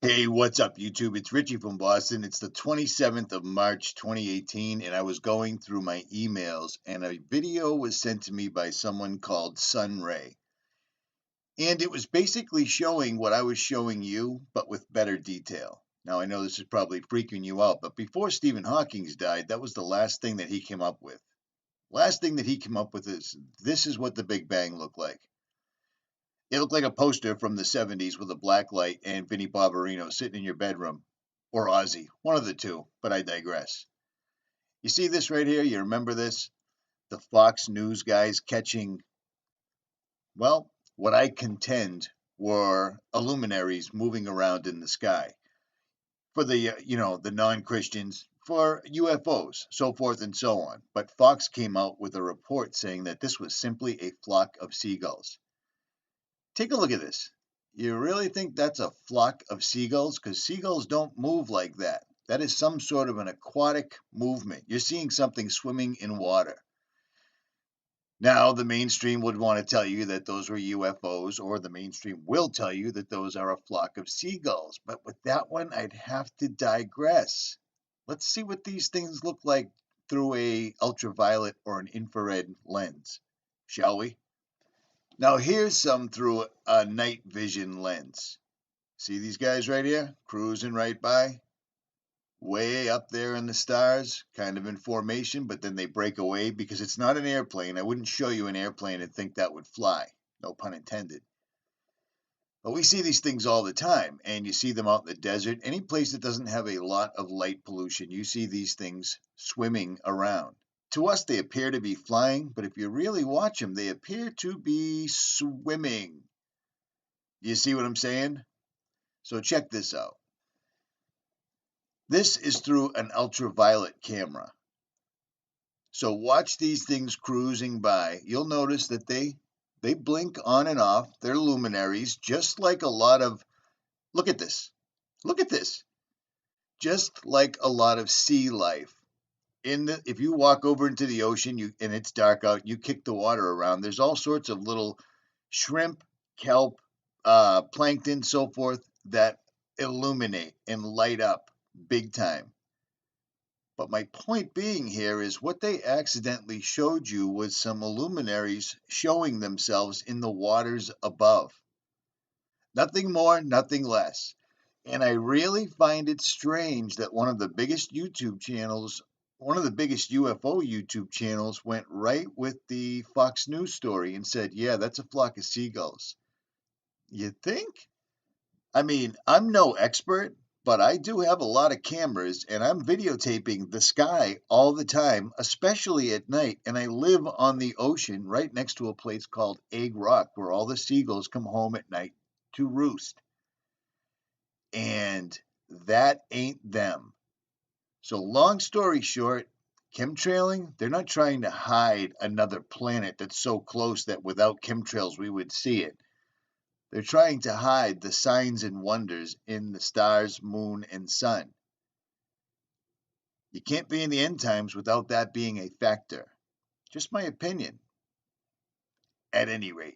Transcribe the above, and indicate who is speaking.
Speaker 1: Hey, what's up, YouTube? It's Richie from Boston. It's the 27th of March, 2018, and I was going through my emails, and a video was sent to me by someone called 𝗠𝗿𝗰𝗵. And it was basically showing what I was showing you, but with better detail. Now, I know this is probably freaking you out, but before Stephen Hawking died, that was the last thing that he came up with. Last thing that he came up with is, this is what the Big Bang looked like. It looked like a poster from the 70s with a black light and 𝗦𝗵𝗿𝗵𝗵 sitting in your bedroom. Or Ozzy. One of the two, but I digress. You see this right here? You remember this? The Fox News guys catching, well, what I contend were illuminaries moving around in the sky. For the, the non-Christians, for UFOs, so forth and so on. But Fox came out with a report saying that this was simply a flock of seagulls. Take a look at this. You really think that's a flock of seagulls? Because seagulls don't move like that. That is some sort of an aquatic movement. You're seeing something swimming in water. Now, the mainstream would want to tell you that those were UFOs, or the mainstream will tell you that those are a flock of seagulls. But with that one, I'd have to digress. Let's see what these things look like through a ultraviolet or an infrared lens, shall we? Now, here's some through a night vision lens. See these guys right here? Cruising right by. Way up there in the stars, kind of in formation, but then they break away because it's not an airplane. I wouldn't show you an airplane and think that would fly. No pun intended. But we see these things all the time, and you see them out in the desert. Any place that doesn't have a lot of light pollution, you see these things swimming around. To us, they appear to be flying, but if you really watch them, they appear to be swimming. You see what I'm saying? So check this out. This is through an ultraviolet camera. So watch these things cruising by. You'll notice that they blink on and off. They're luminaries, just like a lot of, look at this. Look at this. Just like a lot of sea life. If you walk over into the ocean and it's dark out, you kick the water around. There's all sorts of little shrimp, kelp, plankton, so forth, that illuminate and light up big time. But my point being here is what they accidentally showed you was some illuminaries showing themselves in the waters above. Nothing more, nothing less. And I really find it strange that one of the biggest YouTube channels, one of the biggest UFO YouTube channels, went right with the Fox News story and said, yeah, that's a flock of seagulls. You think? I mean, I'm no expert, but I do have a lot of cameras, and I'm videotaping the sky all the time, especially at night. And I live on the ocean right next to a place called Egg Rock, where all the seagulls come home at night to roost. And that ain't them. So long story short, chemtrailing, they're not trying to hide another planet that's so close that without chemtrails we would see it. They're trying to hide the signs and wonders in the stars, moon, and sun. You can't be in the end times without that being a factor. Just my opinion. At any rate.